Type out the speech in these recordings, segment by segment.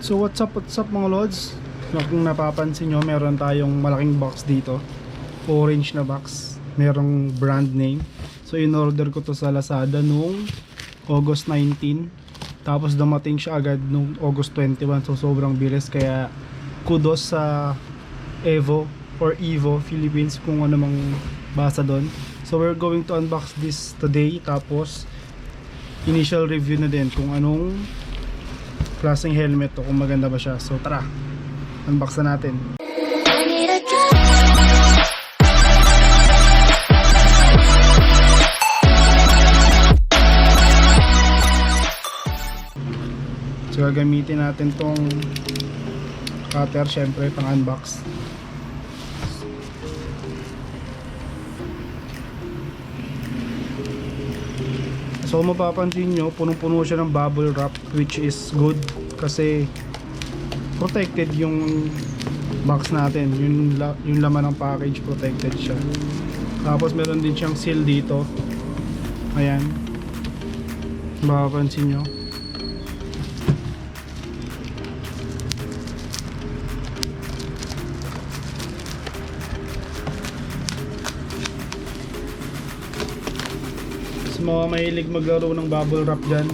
So what's up mga lods? Kung napapansin nyo, meron tayong malaking box dito, orange na box, merong brand name. So in-order ko to sa Lazada nung August 19, tapos dumating siya agad nung August 21. So sobrang bilis, kaya kudos sa EVO or EVO Philippines kung ano mang basa doon. So we're going to unbox this today, tapos initial review na din kung anong klaseng helmet to, kung maganda ba siya. So tara, unbox na natin. So gagamitin natin tong cutter syempre pang unbox. So mapapansin nyo, punong-puno siya ng bubble wrap, which is good kasi protected yung box natin, yung laman ng package, protected siya. Tapos meron din siyang seal dito, ayan, mapapansin nyo. Mga mahilig maglaro ng bubble wrap dyan,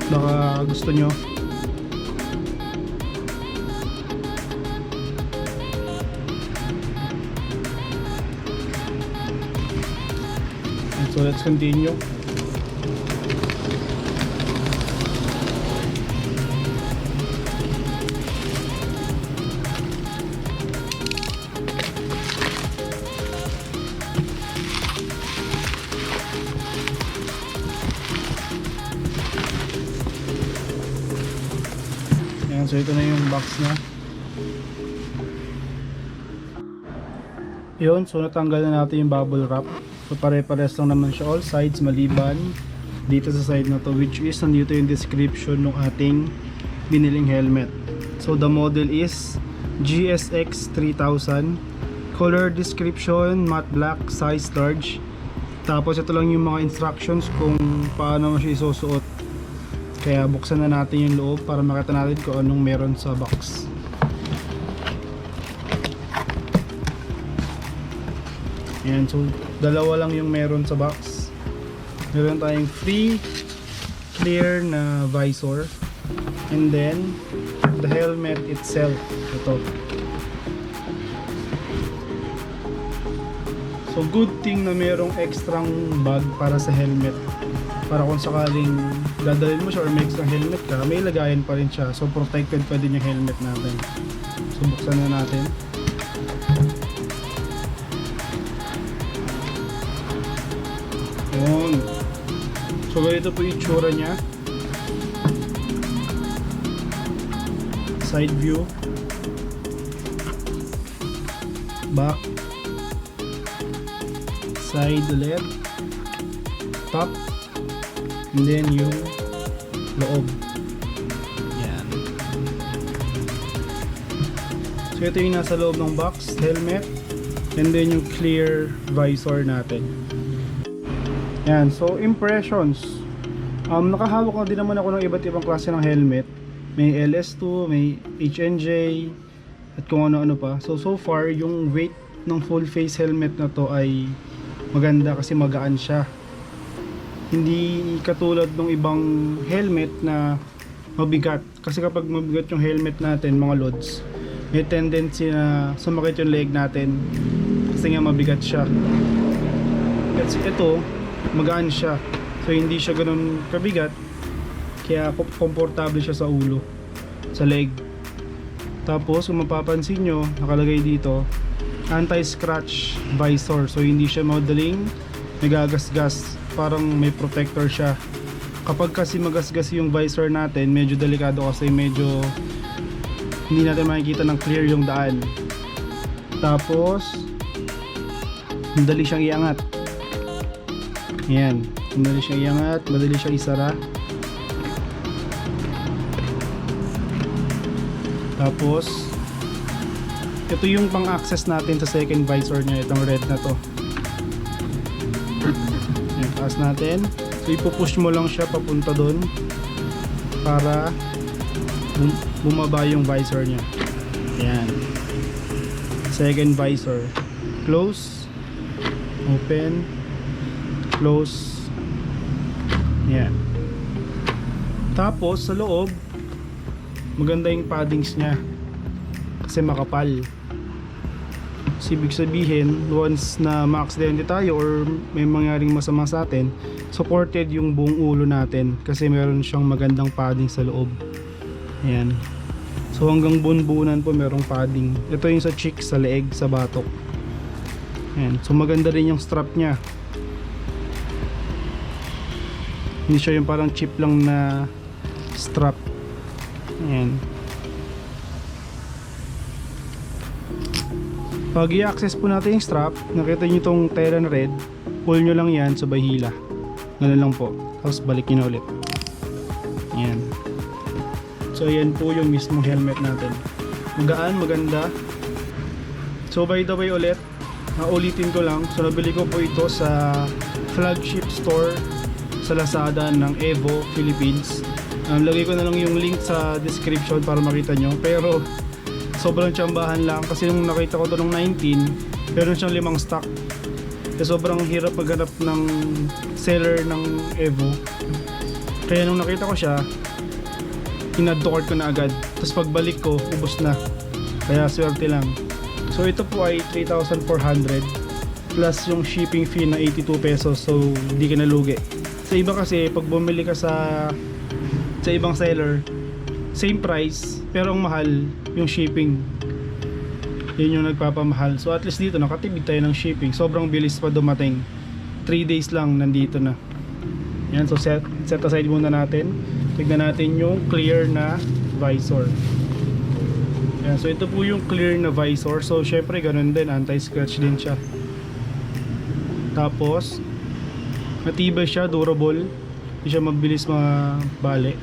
baka gusto nyo. So let's continue. So ito na yung box niya. Yun, so natanggal na natin yung bubble wrap. So pare-pares lang naman siya all sides, maliban dito sa side na to, which is nandito yung description ng ating biniling helmet. So the model is GSX 3000, color description matte black, size large. Tapos ito lang yung mga instructions kung paano mo siya isusuot. Kaya buksan na natin yung loob para makita natin kung anong meron sa box. Ayan, so dalawa lang yung meron sa box. Meron tayong free clear na visor, and then the helmet itself, ito. So good thing na merong extrang bag para sa helmet, para kung sakaling dadalhin mo siya or may extra helmet ka, may lagayan pa rin siya. So protected pa din yung helmet natin. So buksan na natin. Ayan. So ganito po yung itsura niya. Side view, back, side ulit, top, and then yung loob. Yan. So ito yung nasa loob ng box, helmet, and then yung clear visor natin. Yan, so impressions. Nakahawak na din naman ako ng iba't ibang klase ng helmet. May LS2, may HNJ, at kung ano-ano pa. So far, yung weight ng full face helmet na to ay maganda kasi magaan siya. Hindi katulad ng ibang helmet na mabigat. Kasi kapag mabigat yung helmet natin, mga lods, may tendency na sumakit yung leg natin kasi nga mabigat siya. Kasi ito, magaan siya. So hindi siya ganun kabigat, kaya komportable siya sa ulo, sa leg. Tapos kung mapapansin nyo, nakalagay dito anti-scratch visor. So hindi siya madaling nagagasgas, parang may protector siya. Kapag kasi magasgas yung visor natin, medyo delikado kasi medyo hindi natin makikita ng clear yung daan. Tapos madali siyang iangat. Ayan, madali siyang iangat, madali siyang isara. Tapos ito yung pang-access natin sa second visor niya, itong red na to. Ayan, taas natin. So ipupush mo lang siya papunta doon. para bumaba yung visor nya. Yan. Second visor. Close. Open. Close. Yan. Tapos sa loob, maganda yung paddings nya kasi makapal. So, ibig sabihin, once na ma-aksidente tayo or may mangyaring masama sa atin, supported yung buong ulo natin kasi meron siyang magandang padding sa loob. Ayan. So hanggang bunbunan po merong padding. Ito yung sa cheek, sa leeg, sa batok. Ayan. So maganda rin yung strap nya. Hindi siya yung parang cheap lang na strap. Ayan. Pag i-access po natin yung strap, nakita nyo itong tela na red, pull nyo lang yan sa bahila. Ganun lang po. Tapos balik nyo na ulit. Ayan. So yan po yung mismong helmet natin. Magaan, maganda. So by the way ulit, ulitin ko lang. So nabili ko po ito sa flagship store sa Lazada ng EVO Philippines. Lagay ko na lang yung link sa description para makita nyo. Pero sobrang tsambahan lang kasi nung nakita ko to nung 19, meron siyang 5 stock. Kasi sobrang hirap maghanap ng seller ng EVO. Kaya nung nakita ko siya, in-add to cart ko na agad. Tapos pagbalik ko, ubos na. Kaya swerte lang. So ito po ay 3,400 plus yung shipping fee na 82 pesos. So hindi ka nalugi. Sa iba kasi, pag bumili ka sa ibang seller, same price, pero ang mahal yung shipping. Yun yung nagpapamahal. So at least dito nakatipid tayo ng shipping. Sobrang bilis pa dumating. 3 days lang nandito na. Yan, so set aside muna natin. Tignan natin yung clear na visor. Yan, so ito po yung clear na visor. So syempre ganun din, anti-scratch din siya. Tapos matibay siya, durable. Hindi siya mabilis mabali.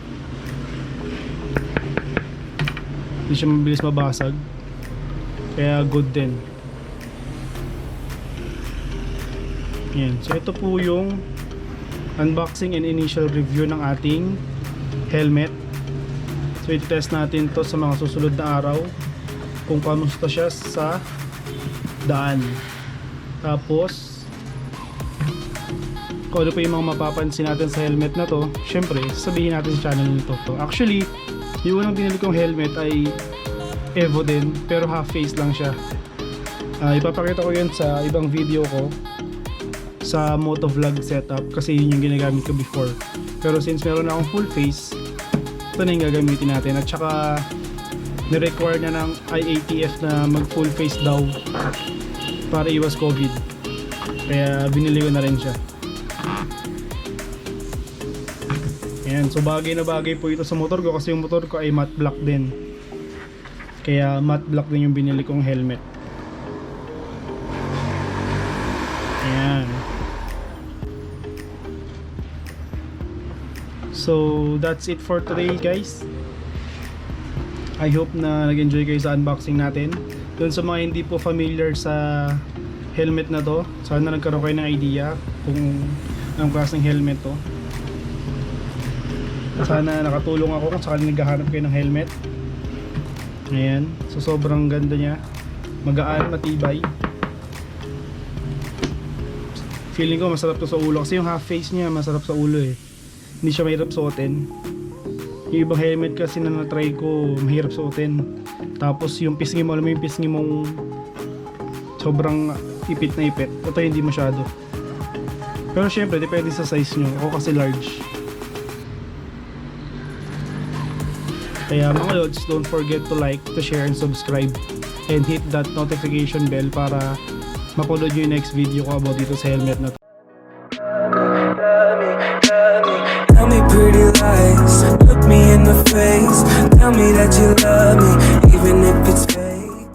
Hindi siya mabilis mabasag. Kaya good din. Yan. So ito po yung unboxing and initial review ng ating helmet. So i-test natin to sa mga susunod na araw kung kamusta siya sa daan. Tapos kung ano pa yung mga mapapansin natin sa helmet na to, syempre sasabihin natin sa channel nito. Actually, yung unang binili kong helmet ay EVO din, pero half face lang siya. Ipapakita ko yun sa ibang video ko sa MotoVlog setup kasi yun yung ginagamit ko before. Pero since meron na akong full face, ito na yung gagamitin natin. At saka ni-require na ng IATF na mag full face daw para iwas COVID. Kaya binili ko na rin siya. Ayan, so bagay na bagay po ito sa motor ko kasi yung motor ko ay matte black din. Kaya matte black din yung binili kong helmet. Ayan. So that's it for today guys. I hope na nag-enjoy kayo sa unboxing natin. Doon sa mga hindi po familiar sa helmet na to, sana nagkaroon kayo ng idea kung anong klaseng helmet to. Sana nakatulong ako kung sakaling naghahanap kayo ng helmet. Ayan, so sobrang ganda niya. Magaan, matibay. Feeling ko masarap to sa ulo kasi yung half face niya masarap sa ulo eh. Hindi siya mahirap suotin. Yung ibang helmet kasi na na-try ko mahirap suotin. Tapos yung pisngi mo, alam mo yung pisngi mong sobrang ipit na ipit. Ito hindi masyado. Pero syempre depende sa size nyo. Ako kasi large. Kaya mga Lods, don't forget to like, to share, and subscribe. And hit that notification bell para mapanood nyo yung next video ko about dito sa helmet na to. Tell me pretty lies, look me in the face. Tell me that you